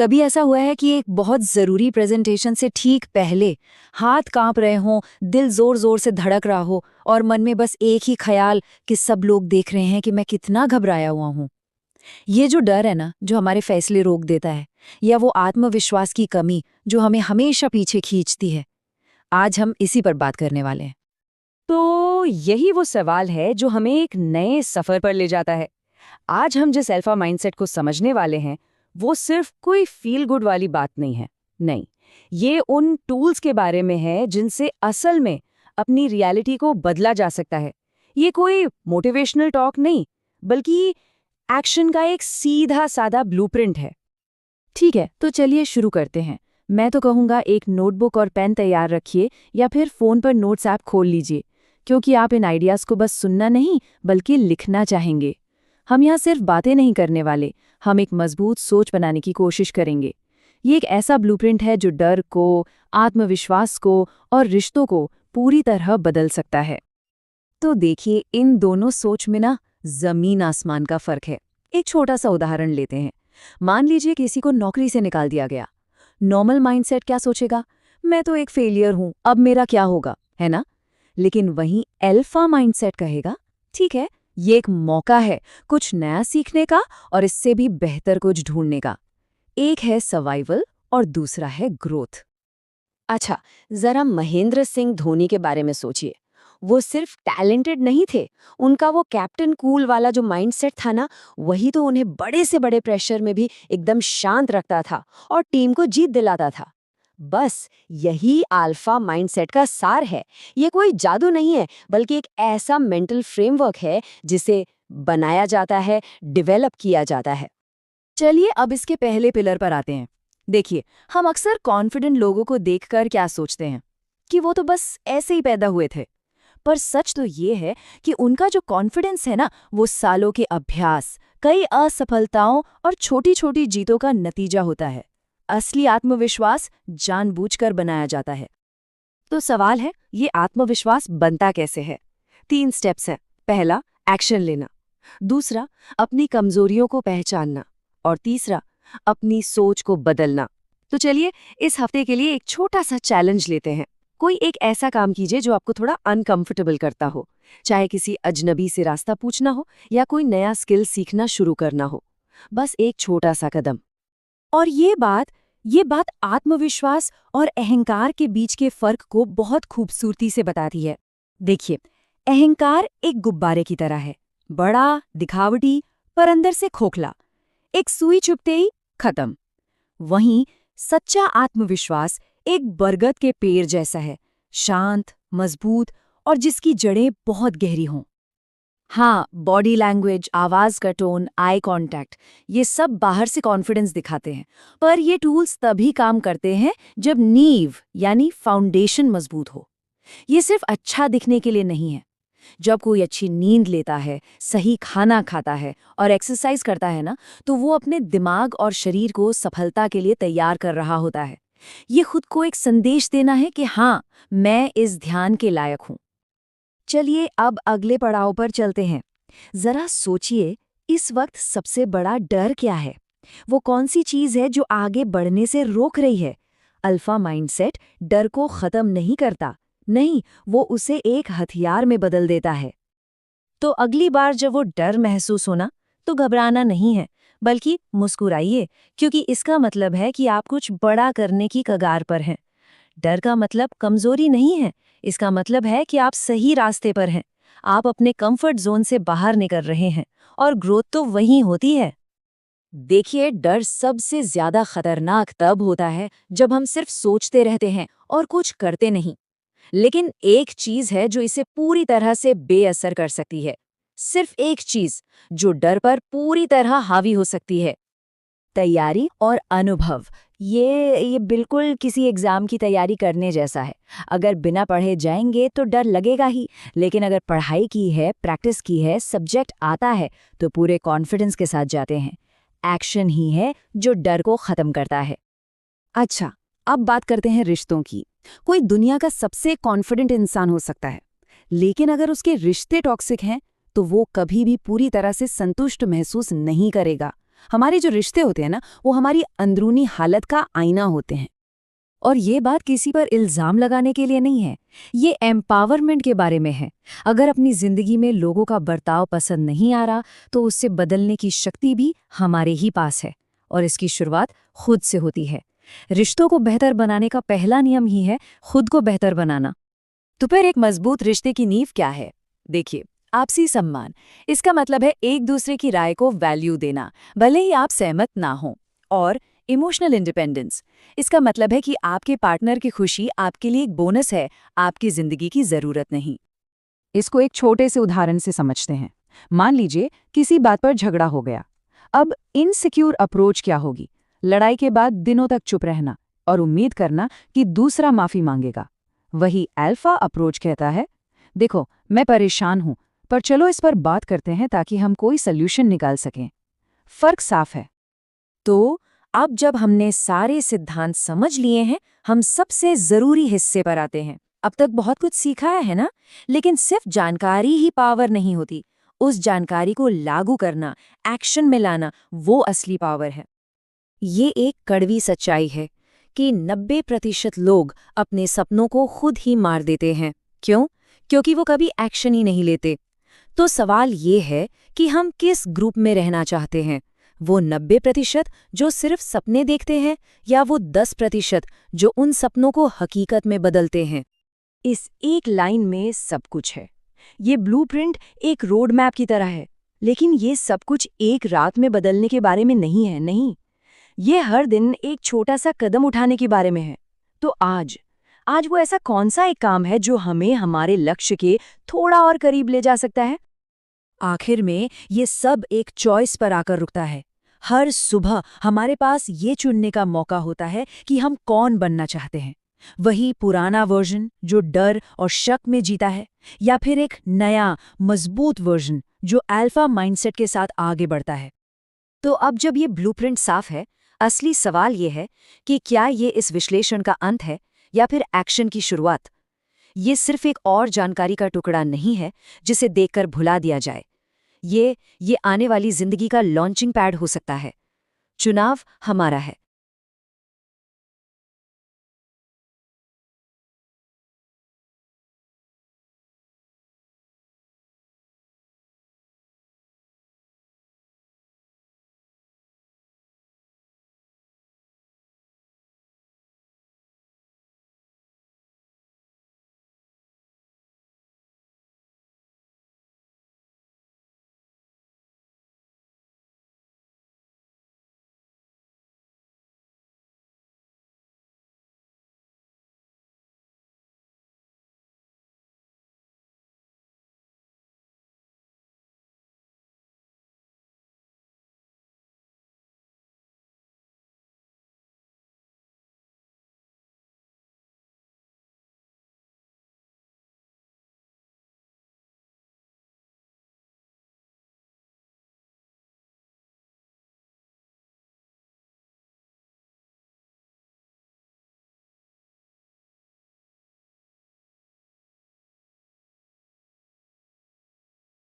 कभी ऐसा हुआ है कि एक बहुत ज़रूरी प्रेजेंटेशन से ठीक पहले हाथ कांप रहे हों, दिल जोर जोर से धड़क रहा हो और मन में बस एक ही ख्याल कि सब लोग देख रहे हैं कि मैं कितना घबराया हुआ हूँ। ये जो डर है ना, जो हमारे फैसले रोक देता है, या वो आत्मविश्वास की कमी जो हमें हमेशा पीछे खींचती है, आज हम इसी पर बात करने वाले हैं। तो यही वो सवाल है जो हमें एक नए सफर पर ले जाता है। आज हम जिस अल्फा माइंडसेट को समझने वाले हैं, वो सिर्फ कोई फील गुड वाली बात नहीं है। नहीं, ये उन टूल्स के बारे में है जिनसे असल में अपनी रियलिटी को बदला जा सकता है। ये कोई मोटिवेशनल टॉक नहीं, बल्कि एक्शन का एक सीधा साधा ब्लूप्रिंट है। ठीक है, तो चलिए शुरू करते हैं। मैं तो कहूँगा एक नोटबुक और पेन तैयार रखिए या फिर फ़ोन पर नोट्स ऐप खोल लीजिए, क्योंकि आप इन आइडियाज़ को बस सुनना नहीं बल्कि लिखना चाहेंगे। हम यहाँ सिर्फ बातें नहीं करने वाले, हम एक मजबूत सोच बनाने की कोशिश करेंगे। ये एक ऐसा ब्लूप्रिंट है जो डर को, आत्मविश्वास को और रिश्तों को पूरी तरह बदल सकता है। तो देखिए, इन दोनों सोच में ना जमीन आसमान का फर्क है। एक छोटा सा उदाहरण लेते हैं। मान लीजिए किसी को नौकरी से निकाल दिया गया। नॉर्मल माइंडसेट क्या सोचेगा? मैं तो एक फेलियर हूं, अब मेरा क्या होगा, है ना? लेकिन वहीं अल्फा माइंडसेट कहेगा, ठीक है, ये एक मौका है कुछ नया सीखने का और इससे भी बेहतर कुछ ढूंढने का। एक है सर्वाइवल और दूसरा है ग्रोथ। अच्छा, जरा महेंद्र सिंह धोनी के बारे में सोचिए। वो सिर्फ टैलेंटेड नहीं थे, उनका वो कैप्टन कूल वाला जो माइंडसेट था ना, वही तो उन्हें बड़े से बड़े प्रेशर में भी एकदम शांत रखता था और टीम को जीत दिलाता था। बस यही अल्फा माइंडसेट का सार है। ये कोई जादू नहीं है, बल्कि एक ऐसा मेंटल फ्रेमवर्क है जिसे बनाया जाता है, डेवलप किया जाता है। चलिए अब इसके पहले पिलर पर आते हैं। देखिए, हम अक्सर कॉन्फिडेंट लोगों को देखकर क्या सोचते हैं कि वो तो बस ऐसे ही पैदा हुए थे। पर सच तो ये है कि उनका जो कॉन्फिडेंस है ना, वो सालों के अभ्यास, कई असफलताओं और छोटी छोटी जीतों का नतीजा होता है। असली आत्मविश्वास जानबूझकर बनाया जाता है। तो सवाल है, ये आत्मविश्वास बनता कैसे है? 3 स्टेप्स हैं। पहला, एक्शन लेना। दूसरा, अपनी कमजोरियों को पहचानना। और तीसरा, अपनी सोच को बदलना। तो चलिए इस हफ्ते के लिए एक छोटा सा चैलेंज लेते हैं। कोई एक ऐसा काम कीजिए जो आपको थोड़ा अनकंफर्टेबल करता हो, चाहे किसी अजनबी से रास्ता पूछना हो या कोई नया स्किल सीखना शुरू करना हो। बस एक छोटा सा कदम। और ये बात आत्मविश्वास और अहंकार के बीच के फर्क को बहुत खूबसूरती से बताती है। देखिए, अहंकार एक गुब्बारे की तरह है, बड़ा, दिखावटी, पर अंदर से खोखला। एक सुई चुभते ही खत्म। वहीं सच्चा आत्मविश्वास एक बरगद के पेड़ जैसा है, शांत, मजबूत और जिसकी जड़ें बहुत गहरी हों। हाँ, बॉडी लैंग्वेज, आवाज का टोन, आई कांटेक्ट, ये सब बाहर से कॉन्फिडेंस दिखाते हैं, पर ये टूल्स तभी काम करते हैं जब नींव यानी फाउंडेशन मजबूत हो। ये सिर्फ अच्छा दिखने के लिए नहीं है। जब कोई अच्छी नींद लेता है, सही खाना खाता है और एक्सरसाइज करता है ना, तो वो अपने दिमाग और शरीर को सफलता के लिए तैयार कर रहा होता है। ये खुद को एक संदेश देना है कि हाँ, मैं इस ध्यान के लायक हूँ। चलिए अब अगले पड़ाव पर चलते हैं। जरा सोचिए, इस वक्त सबसे बड़ा डर क्या है? वो कौन सी चीज है जो आगे बढ़ने से रोक रही है? अल्फा माइंडसेट डर को खत्म नहीं करता, नहीं, वो उसे एक हथियार में बदल देता है। तो अगली बार जब वो डर महसूस होना, तो घबराना नहीं है, बल्कि मुस्कुराइए, क्योंकि इसका मतलब है कि आप कुछ बड़ा करने की कगार पर हैं। डर का मतलब कमजोरी नहीं है, इसका मतलब है कि आप सही रास्ते पर हैं। आप अपने कंफर्ट जोन से बाहर निकल रहे हैं और ग्रोथ तो वहीं होती है। देखिए, डर सबसे ज्यादा खतरनाक तब होता है जब हम सिर्फ सोचते रहते हैं और कुछ करते नहीं। लेकिन एक चीज है जो इसे पूरी तरह से बेअसर कर सकती है। सिर्फ एक चीज जो डर पर पूरी तरह हावी हो सकती है, तैयारी और अनुभव। ये बिल्कुल किसी एग्जाम की तैयारी करने जैसा है। अगर बिना पढ़े जाएंगे तो डर लगेगा ही, लेकिन अगर पढ़ाई की है, प्रैक्टिस की है, सब्जेक्ट आता है, तो पूरे कॉन्फिडेंस के साथ जाते हैं। एक्शन ही है जो डर को खत्म करता है। अच्छा, अब बात करते हैं रिश्तों की। कोई दुनिया का सबसे कॉन्फिडेंट इंसान हो सकता है, लेकिन अगर उसके रिश्ते टॉक्सिक हैं, तो वो कभी भी पूरी तरह से संतुष्ट महसूस नहीं करेगा। हमारे जो रिश्ते होते हैं ना, वो हमारी अंदरूनी हालत का आईना होते हैं। और ये बात किसी पर इल्जाम लगाने के लिए नहीं है, ये एम्पावरमेंट के बारे में है। अगर अपनी जिंदगी में लोगों का बर्ताव पसंद नहीं आ रहा, तो उससे बदलने की शक्ति भी हमारे ही पास है, और इसकी शुरुआत खुद से होती है। रिश्तों को बेहतर बनाने का पहला नियम ही है खुद को बेहतर बनाना। तो फिर एक मजबूत रिश्ते की नींव क्या है? देखिए, आपसी सम्मान। इसका मतलब है एक दूसरे की राय को वैल्यू देना, भले ही आप सहमत ना हो। और इमोशनल इंडिपेंडेंस। इसका मतलब है कि आपके पार्टनर की खुशी आपके लिए एक बोनस है, आपकी जिंदगी की जरूरत नहीं। इसको एक छोटे से उदाहरण से समझते हैं। मान लीजिए किसी बात पर झगड़ा हो गया। अब इनसिक्योर अप्रोच क्या होगी? लड़ाई के बाद दिनों तक चुप रहना और उम्मीद करना कि दूसरा माफी मांगेगा। वही अल्फा अप्रोच कहता है, देखो मैं परेशान हूं, पर चलो इस पर बात करते हैं ताकि हम कोई सल्यूशन निकाल सकें। फर्क साफ है। तो अब जब हमने सारे सिद्धांत समझ लिए हैं, हम सबसे जरूरी हिस्से पर आते हैं। अब तक बहुत कुछ सीखा है ना, लेकिन सिर्फ जानकारी ही पावर नहीं होती। उस जानकारी को लागू करना, एक्शन में लाना, वो असली पावर है। ये एक कड़वी सच्चाई है कि 90% लोग अपने सपनों को खुद ही मार देते हैं। क्यों? क्योंकि वो कभी एक्शन ही नहीं लेते। तो सवाल ये है कि हम किस ग्रुप में रहना चाहते हैं? वो 90% जो सिर्फ सपने देखते हैं, या वो 10% जो उन सपनों को हकीकत में बदलते हैं? इस एक लाइन में सब कुछ है। ये ब्लूप्रिंट एक रोड मैप की तरह है, लेकिन ये सब कुछ एक रात में बदलने के बारे में नहीं है। नहीं, ये हर दिन एक छोटा सा कदम उठाने के बारे में है। तो आज वो ऐसा कौन सा एक काम है जो हमें हमारे लक्ष्य के थोड़ा और करीब ले जा सकता है? आखिर में ये सब एक चॉइस पर आकर रुकता है। हर सुबह हमारे पास ये चुनने का मौका होता है कि हम कौन बनना चाहते हैं। वही पुराना वर्जन जो डर और शक में जीता है, या फिर एक नया मजबूत वर्जन जो अल्फा माइंडसेट के साथ आगे बढ़ता है। तो अब जब ये ब्लूप्रिंट साफ है, असली सवाल ये है कि क्या ये इस विश्लेषण का अंत है या फिर एक्शन की शुरुआत? ये सिर्फ एक और जानकारी का टुकड़ा नहीं है जिसे देखकर भुला दिया जाए। ये आने वाली जिंदगी का लॉन्चिंग पैड हो सकता है। चुनाव हमारा है।